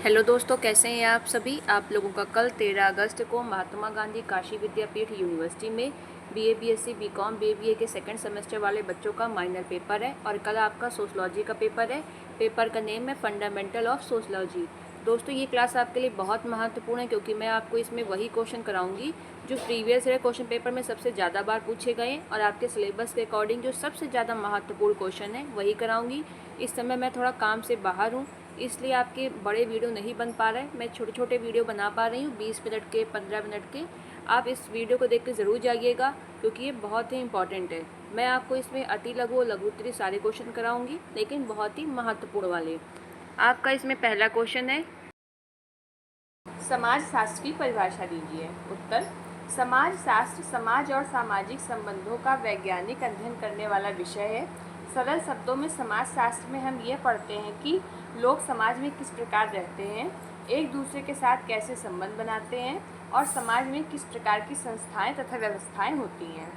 Hello दोस्तों, कैसे हैं आप सभी। आप लोगों का कल 13 अगस्त को महात्मा गांधी काशी विद्यापीठ यूनिवर्सिटी में बीए, बीएससी, बीकॉम, बीबीए के सेकंड सेमेस्टर वाले बच्चों का माइनर पेपर है और कल आपका सोशलॉजी का पेपर है। पेपर का नेम है फंडामेंटल ऑफ सोशलॉजी। दोस्तों, ये क्लास आपके लिए बहुत महत्वपूर्ण है क्योंकि मैं आपको इसमें वही क्वेश्चन कराऊंगी जो प्रीवियस ईयर क्वेश्चन पेपर में सबसे ज़्यादा बार पूछे गए और आपके सिलेबस के अकॉर्डिंग जो सबसे ज़्यादा महत्वपूर्ण क्वेश्चन है वही कराऊंगी। इस समय मैं थोड़ा काम से बाहर हूँ, इसलिए आपके बड़े वीडियो नहीं बन पा रहे हैं। मैं छोटे छोटे वीडियो बना पा रही हूँ, 20 मिनट के, 15 मिनट के। आप इस वीडियो को देख के ज़रूर जाइएगा क्योंकि ये बहुत ही इंपॉर्टेंट है। मैं आपको इसमें अति लघु और लघु उत्तरीय सारे क्वेश्चन कराऊंगी, लेकिन बहुत ही महत्वपूर्ण वाले। आपका इसमें पहला क्वेश्चन है, समाज शास्त्र की परिभाषा दीजिए। उत्तर, समाज शास्त्र समाज और सामाजिक संबंधों का वैज्ञानिक अध्ययन करने वाला विषय है। सरल शब्दों में समाज शास्त्र में हम ये पढ़ते हैं कि लोग समाज में किस प्रकार रहते हैं, एक दूसरे के साथ कैसे संबंध बनाते हैं और समाज में किस प्रकार की संस्थाएं तथा व्यवस्थाएं होती हैं।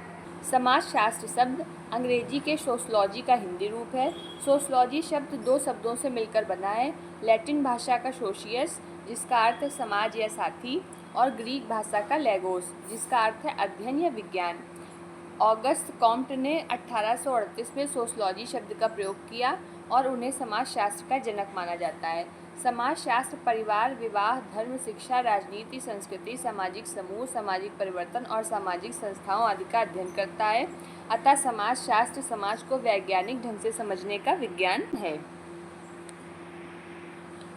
समाज शास्त्र शब्द अंग्रेजी के सोशलॉजी का हिंदी रूप है। सोशलॉजी शब्द दो शब्दों से मिलकर बना है, लैटिन भाषा का सोशियस जिसका अर्थ है समाज या साथी, और ग्रीक भाषा का लेगोस जिसका अर्थ है अध्ययन या विज्ञान। ऑगस्ट कॉम्ट ने 1838 में सोशलॉजी शब्द का प्रयोग किया और उन्हें समाजशास्त्र का जनक माना जाता है। समाजशास्त्र परिवार, विवाह, धर्म, शिक्षा, राजनीति, संस्कृति, सामाजिक समूह, सामाजिक परिवर्तन और सामाजिक संस्थाओं आदि का अध्ययन करता है। अतः समाजशास्त्र समाज को वैज्ञानिक ढंग से समझने का विज्ञान है।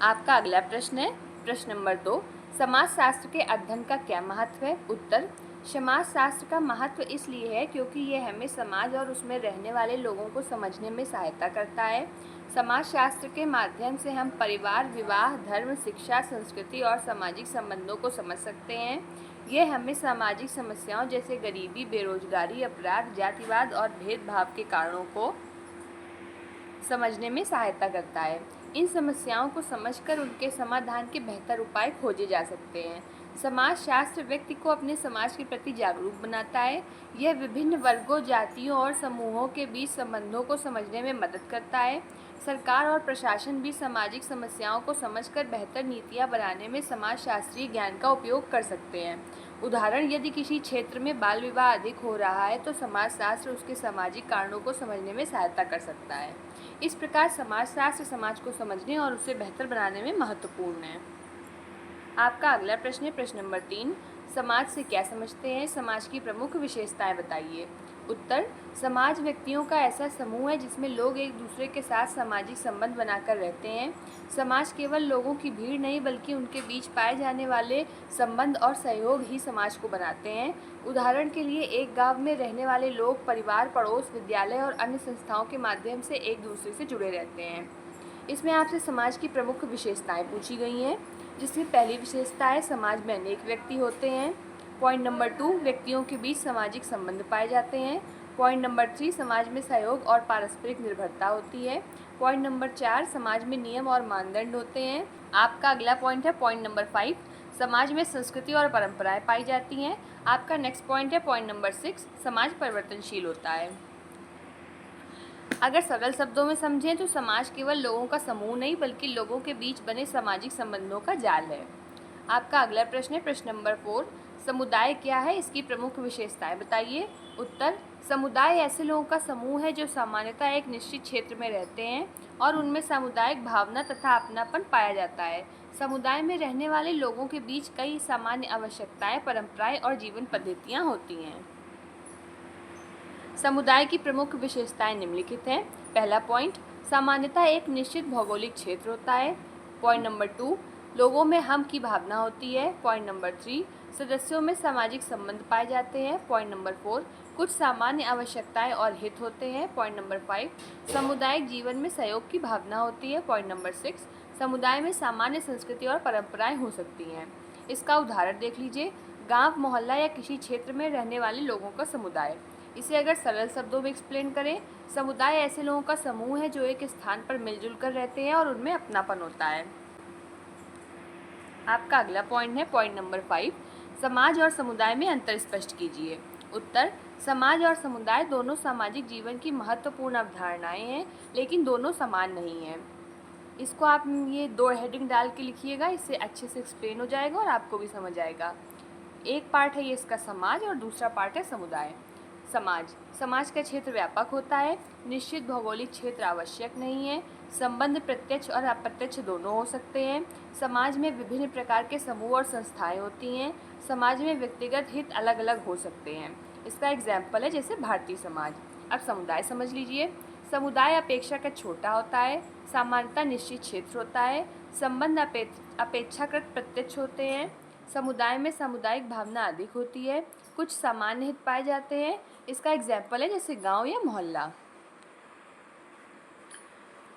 आपका अगला प्रश्न है प्रश्न नंबर 2, समाजशास्त्र के अध्ययन का क्या महत्व है। उत्तर, समाजशास्त्र का महत्व इसलिए है क्योंकि यह हमें समाज और उसमें रहने वाले लोगों को समझने में सहायता करता है। समाजशास्त्र के माध्यम से हम परिवार, विवाह, धर्म, शिक्षा, संस्कृति और सामाजिक संबंधों को समझ सकते हैं। यह हमें सामाजिक समस्याओं जैसे गरीबी, बेरोजगारी, अपराध, जातिवाद और भेदभाव के कारणों को समझने में सहायता करता है। इन समस्याओं को समझकर उनके समाधान के बेहतर उपाय खोजे जा सकते हैं। समाजशास्त्र व्यक्ति को अपने समाज के प्रति जागरूक बनाता है। यह विभिन्न वर्गों, जातियों और समूहों के बीच संबंधों को समझने में मदद करता है। सरकार और प्रशासन भी सामाजिक समस्याओं को समझकर बेहतर नीतियां बनाने में समाजशास्त्रीय ज्ञान का उपयोग कर सकते हैं। उदाहरण, यदि किसी क्षेत्र में बाल विवाह अधिक हो रहा है तो समाजशास्त्र उसके सामाजिक कारणों को समझने में सहायता कर सकता है। इस प्रकार समाजशास्त्र समाज को समझने और उसे बेहतर बनाने में महत्वपूर्ण है। आपका अगला प्रश्न है प्रश्न नंबर 3, समाज से क्या समझते हैं, समाज की प्रमुख विशेषताएं बताइए। उत्तर, समाज व्यक्तियों का ऐसा समूह है जिसमें लोग एक दूसरे के साथ सामाजिक संबंध बनाकर रहते हैं। समाज केवल लोगों की भीड़ नहीं बल्कि उनके बीच पाए जाने वाले संबंध और सहयोग ही समाज को बनाते हैं। उदाहरण के लिए एक गांव में रहने वाले लोग परिवार, पड़ोस, विद्यालय और अन्य संस्थाओं के माध्यम से एक दूसरे से जुड़े रहते हैं। इसमें आपसे समाज की प्रमुख विशेषताएं पूछी गई हैं, जिसमें पहली विशेषता है समाज में अनेक व्यक्ति होते हैं। पॉइंट नंबर 2, व्यक्तियों के बीच सामाजिक संबंध पाए जाते हैं। पॉइंट नंबर 3, समाज में सहयोग और पारस्परिक निर्भरता होती है। पॉइंट नंबर 4, समाज में नियम और मानदंड होते हैं। आपका अगला पॉइंट है पॉइंट नंबर 5, समाज में संस्कृति और परंपराएं पाई जाती हैं। आपका नेक्स्ट पॉइंट है पॉइंट नंबर 6, समाज परिवर्तनशील होता है। अगर सरल शब्दों में समझें तो समाज केवल लोगों का समूह नहीं बल्कि लोगों के बीच बने सामाजिक संबंधों का जाल है। आपका अगला प्रश्न है प्रश्न नंबर 4, समुदाय क्या है, इसकी प्रमुख विशेषताएं बताइए। उत्तर, समुदाय ऐसे लोगों का समूह है जो सामान्यतः एक निश्चित क्षेत्र में रहते हैं और उनमें सामुदायिक भावना तथा अपनापन पाया जाता है। समुदाय में रहने वाले लोगों के बीच कई सामान्य आवश्यकताएं, परंपराएं और जीवन पद्धतियां होती हैं। समुदाय की प्रमुख विशेषताएं निम्नलिखित हैं। पहला पॉइंट, सामान्यतः एक निश्चित भौगोलिक क्षेत्र होता है। पॉइंट नंबर 2, लोगों में हम की भावना होती है। पॉइंट नंबर 3, सदस्यों में सामाजिक संबंध पाए जाते हैं। पॉइंट नंबर 4, कुछ सामान्य आवश्यकताएं और हित होते हैं। पॉइंट नंबर 5, सामुदायिक जीवन में सहयोग की भावना होती है। पॉइंट नंबर 6, समुदाय में सामान्य संस्कृति और परंपराएं हो सकती हैं। इसका उदाहरण देख लीजिए, गांव, मोहल्ला या किसी क्षेत्र में रहने वाले लोगों का समुदाय। इसे अगर सरल शब्दों में एक्सप्लेन करें, समुदाय ऐसे लोगों का समूह है जो एक स्थान पर मिलजुल कर रहते हैं और उनमें अपनापन होता है। आपका अगला पॉइंट है पॉइंट नंबर 5, समाज और समुदाय में अंतर स्पष्ट कीजिए। उत्तर, समाज और समुदाय दोनों सामाजिक जीवन की महत्वपूर्ण अवधारणाएं हैं, लेकिन दोनों समान नहीं हैं। इसको आप ये 2 हेडिंग डाल के लिखिएगा, इससे अच्छे से एक्सप्लेन हो जाएगा और आपको भी समझ आएगा। एक पार्ट है ये इसका समाज और दूसरा पार्ट है समुदाय। समाज का क्षेत्र व्यापक होता है, निश्चित भौगोलिक क्षेत्र आवश्यक नहीं है, संबंध प्रत्यक्ष और अप्रत्यक्ष दोनों हो सकते हैं। समाज में विभिन्न प्रकार के समूह और संस्थाएं होती हैं। समाज में व्यक्तिगत हित अलग अलग हो सकते हैं। इसका एग्जाम्पल है जैसे भारतीय समाज। अब समुदाय समझ लीजिए। समुदाय अपेक्षाकृत छोटा होता है, सामान्यतः निश्चित क्षेत्र होता है, संबंध अपेक्षाकृत प्रत्यक्ष होते हैं। समुदाय में सामुदायिक भावना अधिक होती है, कुछ सामान्य हित पाए जाते हैं। इसका एग्जाम्पल है जैसे गांव या मोहल्ला।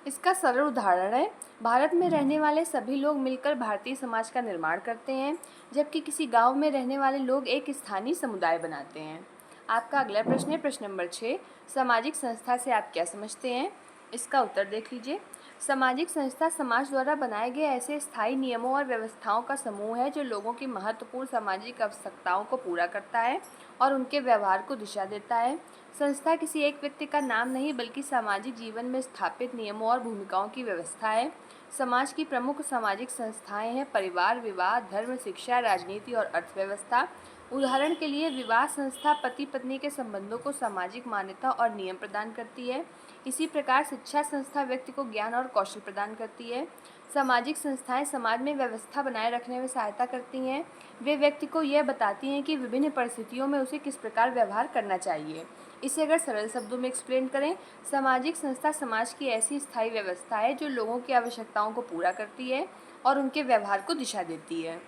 इसका सरल उदाहरण है, भारत में रहने वाले सभी लोग मिलकर भारतीय समाज का निर्माण करते हैं, जबकि किसी गांव में रहने वाले लोग एक स्थानीय समुदाय बनाते हैं। आपका अगला प्रश्न है प्रश्न नंबर 6। सामाजिक संस्था से आप क्या समझते हैं? इसका उत्तर देख लीजिए। सामाजिक संस्था समाज द्वारा बनाए गए ऐसे स्थायी नियमों और व्यवस्थाओं का समूह है जो लोगों की महत्वपूर्ण सामाजिक आवश्यकताओं को पूरा करता है और उनके व्यवहार को दिशा देता है। संस्था किसी एक व्यक्ति का नाम नहीं बल्कि सामाजिक जीवन में स्थापित नियमों और भूमिकाओं की व्यवस्था है। समाज की प्रमुख सामाजिक संस्थाएं हैं परिवार, विवाह, धर्म, शिक्षा, राजनीति और अर्थव्यवस्था। उदाहरण के लिए विवाह संस्था पति पत्नी के संबंधों को सामाजिक मान्यता और नियम प्रदान करती है। इसी प्रकार शिक्षा संस्था व्यक्ति को ज्ञान और कौशल प्रदान करती है। सामाजिक संस्थाएं समाज में व्यवस्था बनाए रखने में सहायता करती हैं। वे व्यक्ति को यह बताती हैं कि विभिन्न परिस्थितियों में उसे किस प्रकार व्यवहार करना चाहिए। इसे अगर सरल शब्दों में एक्सप्लेन करें, सामाजिक संस्था समाज की ऐसी स्थायी व्यवस्था है जो लोगों की आवश्यकताओं को पूरा करती है और उनके व्यवहार को दिशा देती है।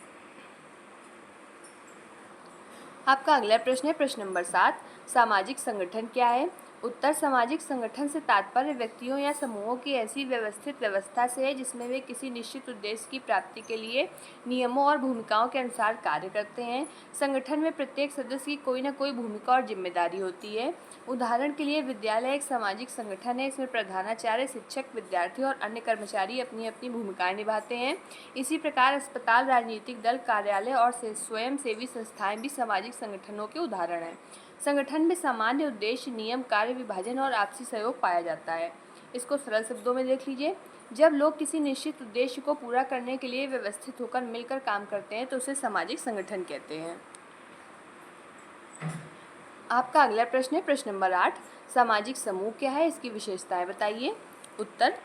आपका अगला प्रश्न है प्रश्न नंबर 7। सामाजिक संगठन क्या है? उत्तर, सामाजिक संगठन से तात्पर्य व्यक्तियों या समूहों की ऐसी व्यवस्थित व्यवस्था से है जिसमें वे किसी निश्चित उद्देश्य की प्राप्ति के लिए नियमों और भूमिकाओं के अनुसार कार्य करते हैं। संगठन में प्रत्येक सदस्य की कोई न कोई भूमिका और जिम्मेदारी होती है। उदाहरण के लिए विद्यालय एक सामाजिक संगठन है। इसमें प्रधानाचार्य, शिक्षक, विद्यार्थी और अन्य कर्मचारी अपनी अपनी भूमिकाएं निभाते हैं। इसी प्रकार अस्पताल, राजनीतिक दल, कार्यालय और स्वयंसेवी संस्थाएं भी सामाजिक संगठनों के उदाहरण हैं। संगठन में सामान्य उद्देश्य, नियम, कार्य विभाजन और आपसी सहयोग पाया जाता है। इसको सरल शब्दों में देख लीजिए। जब लोग किसी निश्चित उद्देश्य को पूरा करने के लिए व्यवस्थित होकर मिलकर काम करते हैं तो उसे सामाजिक संगठन कहते हैं। आपका अगला प्रश्न है प्रश्न नंबर 8। सामाजिक समूह क्या है? इसकी विशेषताएं बताइए। उत्तर,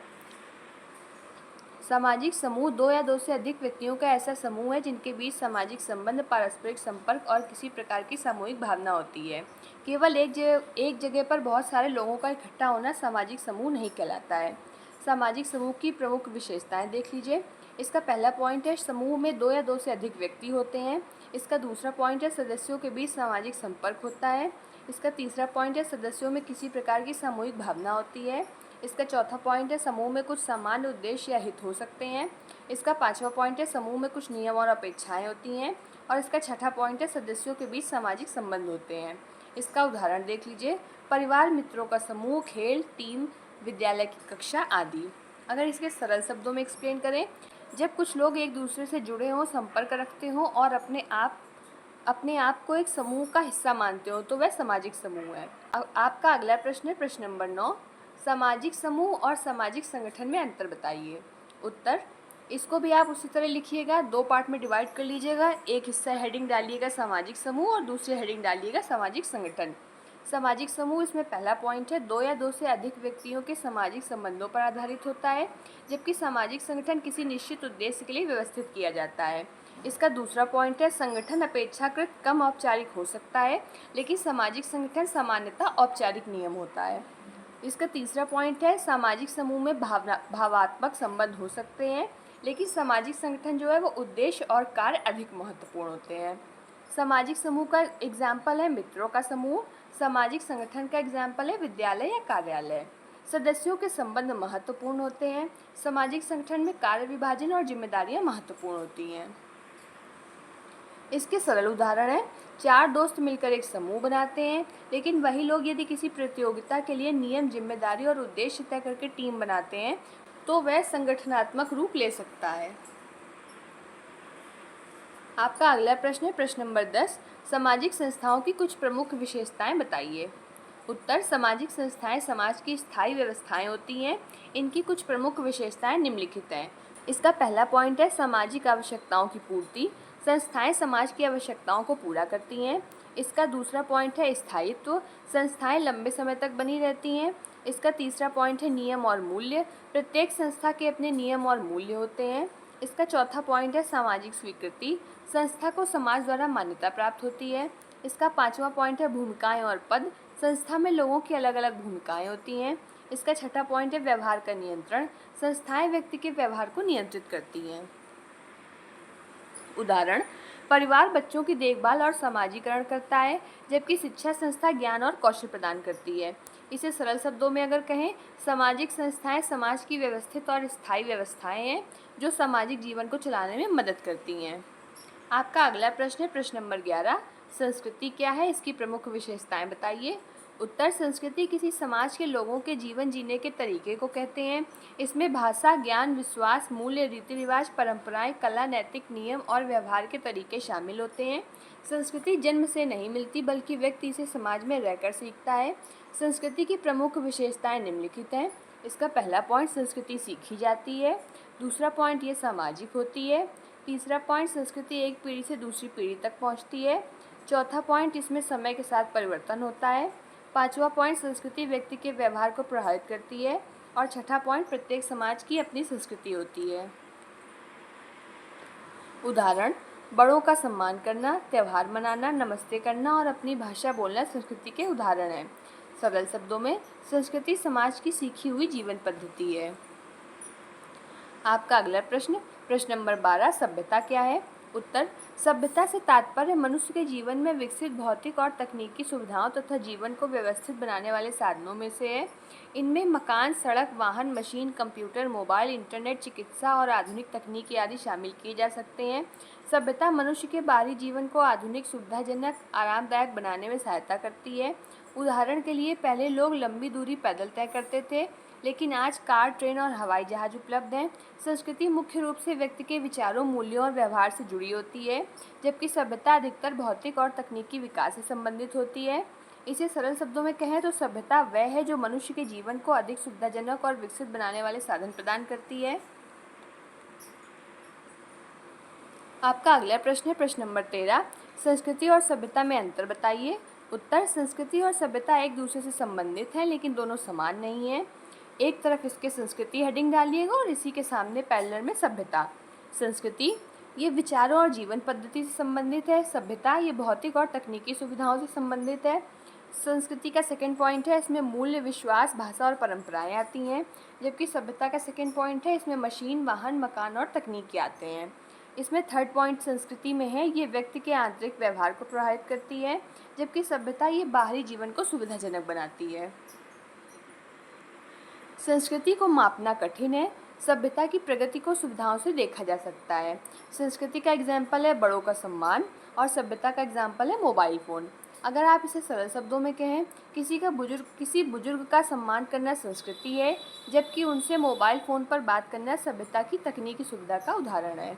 सामाजिक समूह दो या दो से अधिक व्यक्तियों का ऐसा समूह है जिनके बीच सामाजिक संबंध, पारस्परिक संपर्क और किसी प्रकार की सामूहिक भावना होती है। केवल एक जगह पर बहुत सारे लोगों का इकट्ठा होना सामाजिक समूह नहीं कहलाता है। सामाजिक समूह की प्रमुख विशेषताएं देख लीजिए। इसका पहला पॉइंट है, समूह में दो या दो से अधिक व्यक्ति होते हैं। इसका दूसरा पॉइंट है, सदस्यों के बीच सामाजिक संपर्क होता है। इसका तीसरा पॉइंट है, सदस्यों में किसी प्रकार की सामूहिक भावना होती है। इसका चौथा पॉइंट है, समूह में कुछ सामान्य उद्देश्य या हित हो सकते हैं। इसका पांचवा पॉइंट है, समूह में कुछ नियम और अपेक्षाएं होती हैं। और इसका छठा पॉइंट है, सदस्यों के बीच सामाजिक संबंध होते हैं। इसका उदाहरण देख लीजिए। परिवार, मित्रों का समूह, खेल, टीम, विद्यालय की कक्षा आदि। अगर इसके सरल शब्दों में एक्सप्लेन करें, जब कुछ लोग एक दूसरे से जुड़े हों, संपर्क रखते हों और अपने आप को एक समूह का हिस्सा मानते हो तो वह सामाजिक समूह है। अब आपका अगला प्रश्न है प्रश्न नंबर 9। सामाजिक समूह और सामाजिक संगठन में अंतर बताइए। उत्तर, इसको भी आप उसी तरह लिखिएगा, दो पार्ट में डिवाइड कर लीजिएगा। एक हिस्सा हेडिंग डालिएगा सामाजिक समूह और दूसरे हेडिंग डालिएगा सामाजिक संगठन। सामाजिक समूह, इसमें पहला पॉइंट है, दो या दो से अधिक व्यक्तियों के सामाजिक संबंधों पर आधारित होता है, जबकि सामाजिक संगठन किसी निश्चित उद्देश्य के लिए व्यवस्थित किया जाता है। इसका दूसरा पॉइंट है, संगठन अपेक्षाकृत कम औपचारिक हो सकता है, लेकिन सामाजिक संगठन सामान्यतः औपचारिक नियम होता है। इसका तीसरा पॉइंट है, सामाजिक समूह में भावात्मक संबंध हो सकते हैं, लेकिन सामाजिक संगठन जो है वो उद्देश्य और कार्य अधिक महत्वपूर्ण होते हैं। सामाजिक समूह का एग्जाम्पल है मित्रों का समूह। सामाजिक संगठन का एग्जाम्पल है विद्यालय या कार्यालय। सदस्यों के संबंध महत्वपूर्ण होते हैं। सामाजिक संगठन में कार्य विभाजन और जिम्मेदारियां महत्वपूर्ण होती हैं। इसके सरल उदाहरण हैं, चार दोस्त मिलकर एक समूह बनाते हैं, लेकिन वही लोग यदि किसी प्रतियोगिता के लिए नियम, जिम्मेदारी और उद्देश्य तय करके टीम बनाते हैं तो वह संगठनात्मक रूप ले सकता है। आपका अगला प्रश्न है प्रश्न नंबर 10। सामाजिक संस्थाओं की कुछ प्रमुख विशेषताएं बताइए। उत्तर सामाजिक संस्थाएं समाज की स्थायी व्यवस्थाएं होती हैं। इनकी कुछ प्रमुख विशेषताएं निम्नलिखित हैं। इसका पहला पॉइंट है सामाजिक आवश्यकताओं की पूर्ति। संस्थाएं समाज की आवश्यकताओं को पूरा करती हैं। इसका दूसरा पॉइंट है स्थायित्व। संस्थाएं लंबे समय तक बनी रहती हैं। इसका तीसरा पॉइंट है नियम और मूल्य। प्रत्येक संस्था के अपने नियम और मूल्य होते हैं। इसका चौथा पॉइंट है सामाजिक स्वीकृति। संस्था को समाज द्वारा मान्यता प्राप्त होती है। इसका पांचवा पॉइंट है भूमिकाएं और पद। संस्था में लोगों की अलग अलग भूमिकाएं होती हैं। इसका छठा पॉइंट है व्यवहार का नियंत्रण। संस्थाएं व्यक्ति के व्यवहार को नियंत्रित करती हैं। उदाहरण, परिवार बच्चों की देखभाल और समाजीकरण करता है, जबकि शिक्षा संस्था ज्ञान और कौशल प्रदान करती है। इसे सरल शब्दों में अगर कहें, सामाजिक संस्थाएं समाज की व्यवस्थित और स्थायी व्यवस्थाएं हैं जो सामाजिक जीवन को चलाने में मदद करती हैं। आपका अगला प्रश्न है प्रश्न नंबर 11। संस्कृति क्या है, इसकी प्रमुख विशेषताएं बताइए। उत्तर, संस्कृति किसी समाज के लोगों के जीवन जीने के तरीके को कहते हैं। इसमें भाषा, ज्ञान, विश्वास, मूल्य, रीति रिवाज, परंपराएं, कला, नैतिक नियम और व्यवहार के तरीके शामिल होते हैं। संस्कृति जन्म से नहीं मिलती बल्कि व्यक्ति इसे समाज में रहकर सीखता है। संस्कृति की प्रमुख विशेषताएं निम्नलिखित हैं। इसका पहला पॉइंट, संस्कृति सीखी जाती है। दूसरा पॉइंट, ये सामाजिक होती है। तीसरा पॉइंट, संस्कृति एक पीढ़ी से दूसरी पीढ़ी तक पहुंचती है। चौथा पॉइंट, इसमें समय के साथ परिवर्तन होता है। पांचवा पॉइंट, संस्कृति व्यक्ति के व्यवहार को प्रभावित करती है। और छठा पॉइंट, प्रत्येक समाज की अपनी संस्कृति होती है। उदाहरण, बड़ों का सम्मान करना, त्यौहार मनाना, नमस्ते करना और अपनी भाषा बोलना संस्कृति के उदाहरण हैं। सरल शब्दों में, संस्कृति समाज की सीखी हुई जीवन पद्धति है। आपका अगला प्रश्न, प्रश्न नंबर 12, सभ्यता क्या है। उत्तर, सभ्यता से तात्पर्य मनुष्य के जीवन में विकसित भौतिक और तकनीकी सुविधाओं तथा जीवन को व्यवस्थित बनाने वाले साधनों में से है। इनमें मकान, सड़क, वाहन, मशीन, कंप्यूटर, मोबाइल, इंटरनेट, चिकित्सा और आधुनिक तकनीकी आदि शामिल किए जा सकते हैं। सभ्यता मनुष्य के बाहरी जीवन को आधुनिक, सुविधाजनक, आरामदायक बनाने में सहायता करती है। उदाहरण के लिए, पहले लोग लंबी दूरी पैदल तय करते थे, लेकिन आज कार, ट्रेन और हवाई जहाज उपलब्ध हैं। संस्कृति मुख्य रूप से व्यक्ति के विचारों, मूल्यों और व्यवहार से जुड़ी होती है, जबकि सभ्यता अधिकतर भौतिक और तकनीकी विकास से संबंधित होती है। इसे सरल शब्दों में कहें तो सभ्यता वह है जो मनुष्य के जीवन को अधिक सुविधाजनक और विकसित बनाने वाले साधन प्रदान करती है। आपका अगला प्रश्न है प्रश्न नंबर 13, संस्कृति और सभ्यता में अंतर बताइए। उत्तर, संस्कृति और सभ्यता एक दूसरे से संबंधित हैं, लेकिन दोनों समान नहीं हैं। एक तरफ इसके संस्कृति हेडिंग डालिएगा और इसी के सामने पैरेलल में सभ्यता। संस्कृति ये विचारों और जीवन पद्धति से संबंधित है। सभ्यता ये भौतिक और तकनीकी सुविधाओं से संबंधित है। संस्कृति का सेकंड पॉइंट है, इसमें मूल्य, विश्वास, भाषा और परंपराएं आती हैं, जबकि सभ्यता का सेकंड पॉइंट है, इसमें मशीन, वाहन, मकान और तकनीकी आते हैं। इसमें थर्ड पॉइंट संस्कृति में है, ये व्यक्ति के आंतरिक व्यवहार को प्रभावित करती है, जबकि सभ्यता ये बाहरी जीवन को सुविधाजनक बनाती है। संस्कृति को मापना कठिन है। सभ्यता की प्रगति को सुविधाओं से देखा जा सकता है। संस्कृति का एग्जाम्पल है बड़ों का सम्मान और सभ्यता का एग्जाम्पल है मोबाइल फ़ोन। अगर आप इसे सरल शब्दों में कहें, किसी बुजुर्ग का सम्मान करना संस्कृति है, जबकि उनसे मोबाइल फ़ोन पर बात करना सभ्यता की तकनीकी सुविधा का उदाहरण है।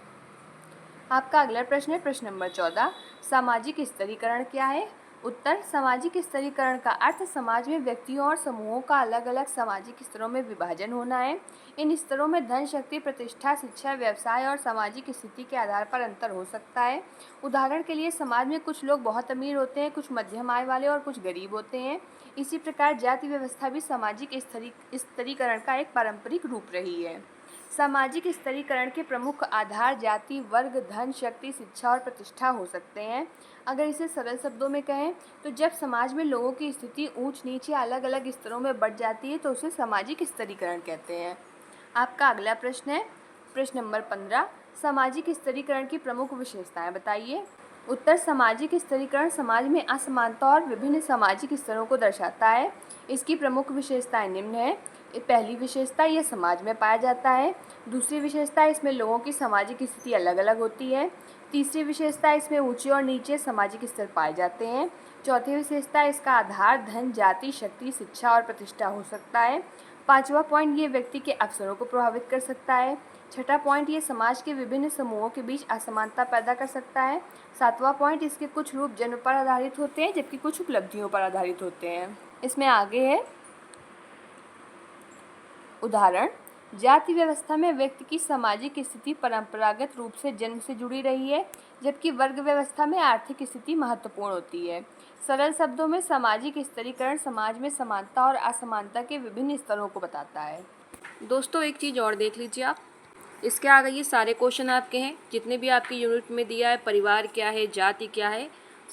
आपका अगला प्रश्न है प्रश्न नंबर 14, सामाजिक स्तरीकरण क्या है। उत्तर, सामाजिक स्तरीकरण का अर्थ समाज में व्यक्तियों और समूहों का अलग अलग सामाजिक स्तरों में विभाजन होना है। इन स्तरों में धन, शक्ति, प्रतिष्ठा, शिक्षा, व्यवसाय और सामाजिक स्थिति के आधार पर अंतर हो सकता है। उदाहरण के लिए, समाज में कुछ लोग बहुत अमीर होते हैं, कुछ मध्यम आय वाले और कुछ गरीब होते हैं। इसी प्रकार जाति व्यवस्था भी सामाजिक स्तरीकरण का एक पारंपरिक रूप रही है। सामाजिक स्तरीकरण के प्रमुख आधार जाति, वर्ग, धन, शक्ति, शिक्षा और प्रतिष्ठा हो सकते हैं। अगर इसे सरल शब्दों में कहें तो जब समाज में लोगों की स्थिति ऊंच नीच या अलग अलग स्तरों में बढ़ जाती है तो उसे सामाजिक स्तरीकरण कहते हैं। आपका अगला प्रश्न है प्रश्न नंबर 15, सामाजिक स्तरीकरण की प्रमुख विशेषताएं बताइए। उत्तर, सामाजिक स्तरीकरण समाज में असमानता और विभिन्न सामाजिक स्तरों को दर्शाता है। इसकी प्रमुख विशेषताएं निम्न है। पहली विशेषता, यह समाज में पाया जाता है। दूसरी विशेषता, इसमें लोगों की सामाजिक स्थिति अलग अलग होती है। तीसरी विशेषता, इसमें ऊंचे और नीचे सामाजिक स्तर पाए जाते हैं। चौथी विशेषता, इसका आधार धन, जाति, शक्ति, शिक्षा और प्रतिष्ठा हो सकता है। पांचवा पॉइंट, ये व्यक्ति के अवसरों को प्रभावित कर सकता है। छठा पॉइंट, ये समाज के विभिन्न समूहों के बीच असमानता पैदा कर सकता है। सातवां पॉइंट, इसके कुछ रूप जन्म पर आधारित होते हैं जबकि कुछ उपलब्धियों पर आधारित होते हैं। इसमें आगे है उदाहरण, जाति व्यवस्था में व्यक्ति की सामाजिक स्थिति परंपरागत रूप से जन्म से जुड़ी रही है जबकि वर्ग व्यवस्था में आर्थिक स्थिति महत्वपूर्ण होती है। सरल शब्दों में सामाजिक स्तरीकरण समाज में समानता और असमानता के विभिन्न स्तरों को बताता है। दोस्तों एक चीज़ और देख लीजिए आप, इसके आगे ये सारे क्वेश्चन आपके हैं जितने भी आपकी यूनिट में दिया है, परिवार क्या है, जाति क्या है,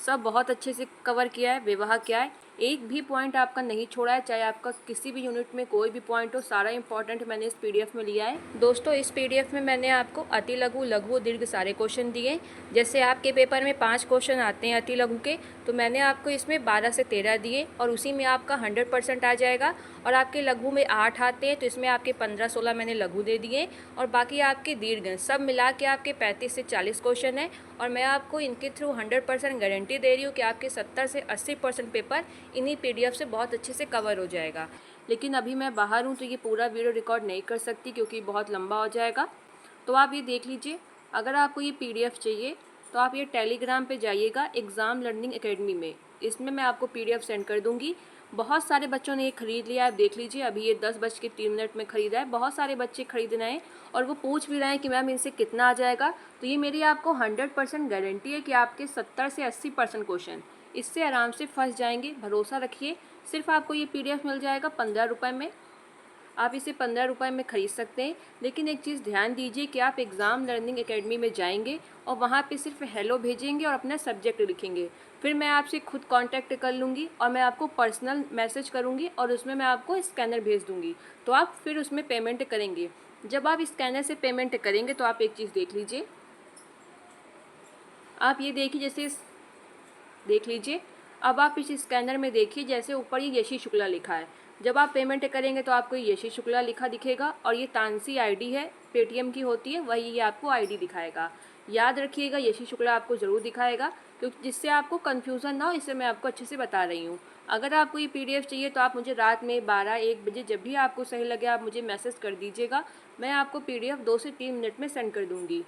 सब बहुत अच्छे से कवर किया है। विवाह क्या है, एक भी पॉइंट आपका नहीं छोड़ा है, चाहे आपका किसी भी यूनिट में कोई भी पॉइंट हो, सारा इंपॉर्टेंट मैंने इस पीडीएफ में लिया है। दोस्तों इस पीडीएफ में मैंने आपको अति लघु, लघु, दीर्घ सारे क्वेश्चन दिए। जैसे आपके पेपर में 5 क्वेश्चन आते हैं अति लघु के, तो मैंने आपको इसमें 12 से 13 दिए और उसी में आपका 100% आ जाएगा। और आपके लघु में 8 आते हैं तो इसमें आपके 15-16 मैंने लघु दे दिए और बाकी आपके दीर्घ सब मिला के आपके 35 से 40 क्वेश्चन है। और मैं आपको इनके थ्रू 100% गारंटी दे रही हूँ कि आपके 70 से 80% पेपर इन्हीं पीडीएफ से बहुत अच्छे से कवर हो जाएगा। लेकिन अभी मैं बाहर हूँ तो ये पूरा वीडियो रिकॉर्ड नहीं कर सकती क्योंकि बहुत लंबा हो जाएगा। तो आप ये देख लीजिए, अगर आपको ये पीडीएफ चाहिए तो आप ये टेलीग्राम पे जाइएगा एग्ज़ाम लर्निंग एकेडमी में, इसमें मैं आपको पीडीएफ सेंड कर दूँगी। बहुत सारे बच्चों ने ये खरीद लिया है, आप देख लीजिए अभी ये 10:03 में ख़रीदा है। बहुत सारे बच्चे खरीद रहे हैं और वो पूछ भी रहे हैं कि मैम इनसे कितना आ जाएगा। तो ये मेरी आपको 100% गारंटी है कि आपके 70 से 80% क्वेश्चन इससे आराम से फंस जाएंगे, भरोसा रखिए। सिर्फ आपको ये पीडीएफ मिल जाएगा 15 रुपये में, आप इसे 15 रुपये में ख़रीद सकते हैं। लेकिन एक चीज़ ध्यान दीजिए कि आप एग्ज़ाम लर्निंग एकेडमी में जाएंगे और वहाँ पे सिर्फ हेलो भेजेंगे और अपना सब्जेक्ट लिखेंगे। फिर मैं आपसे खुद कांटेक्ट कर लूँगी और मैं आपको पर्सनल मैसेज करूँगी और उसमें मैं आपको स्कैनर भेज दूँगी, तो आप फिर उसमें पेमेंट करेंगे। जब आप स्कैनर से पेमेंट करेंगे तो आप एक चीज़ देख लीजिए, आप ये देखिए, जैसे देख लीजिए, अब आप इस स्कैनर में देखिए जैसे ऊपर ये यशी शुक्ला लिखा है। जब आप पेमेंट करेंगे तो आपको यशी शुक्ला लिखा दिखेगा और ये तानसी आईडी है, पेटीएम की होती है, वही ये आपको आईडी दिखाएगा। याद रखिएगा यशी शुक्ला आपको ज़रूर दिखाएगा, क्योंकि जिससे आपको कन्फ्यूज़न ना हो, इससे मैं आपको अच्छे से बता रही हूँ। अगर आपको ये पीडीएफ चाहिए तो आप मुझे रात में 12-1 बजे जब भी आपको सही लगे आप मुझे मैसेज कर दीजिएगा, मैं आपको पीडीएफ 2 से 3 मिनट में सेंड कर दूँगी।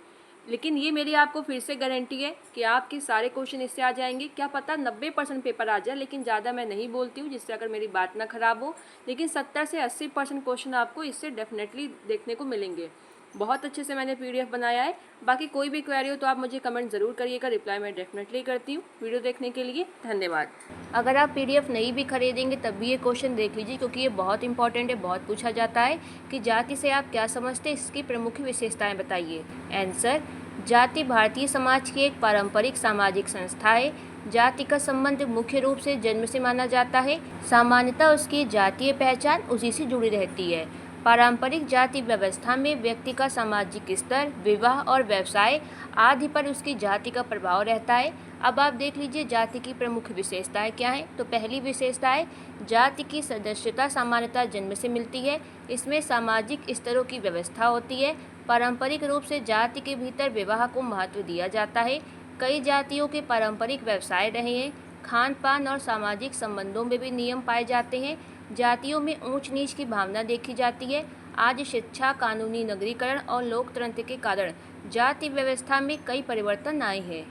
लेकिन ये मेरी आपको फिर से गारंटी है कि आपके सारे क्वेश्चन इससे आ जाएंगे। क्या पता 90% पेपर आ जाए, लेकिन ज़्यादा मैं नहीं बोलती हूँ जिससे अगर मेरी बात ना ख़राब हो। लेकिन 70 से 80% क्वेश्चन आपको इससे डेफिनेटली देखने को मिलेंगे। बहुत अच्छे से मैंने पीडीएफ बनाया है। बाकी कोई भी क्वेरी हो तो आप मुझे कमेंट ज़रूर करिएगा, रिप्लाई मैं डेफिनेटली करती हूँ। वीडियो देखने के लिए धन्यवाद। अगर आप पीडीएफ नहीं भी खरीदेंगे तब भी ये क्वेश्चन देख लीजिए, क्योंकि ये बहुत इंपॉर्टेंट है। बहुत पूछा जाता है कि जाति से आप क्या समझते हैं, इसकी प्रमुख विशेषताएं बताइए। आंसर, जाति भारतीय समाज की एक पारंपरिक सामाजिक संस्था है। जाति का संबंध मुख्य रूप से जन्म से माना जाता है। सामान्यतः उसकी जातीय पहचान उसी से जुड़ी रहती है। पारंपरिक जाति व्यवस्था में व्यक्ति का सामाजिक स्तर, विवाह और व्यवसाय आदि पर उसकी जाति का प्रभाव रहता है। अब आप देख लीजिए जाति की प्रमुख विशेषताएं क्या हैं। तो पहली विशेषता है, जाति की सदस्यता सामान्यतः जन्म से मिलती है। इसमें सामाजिक स्तरों की व्यवस्था होती है। पारंपरिक रूप से जाति के भीतर विवाह को महत्व दिया जाता है। कई जातियों के पारंपरिक व्यवसाय रहे हैं। खान पान और सामाजिक संबंधों में भी नियम पाए जाते हैं। जातियों में ऊंच नीच की भावना देखी जाती है। आज शिक्षा, कानूनी नगरीकरण और लोकतंत्र के कारण जाति व्यवस्था में कई परिवर्तन आए हैं।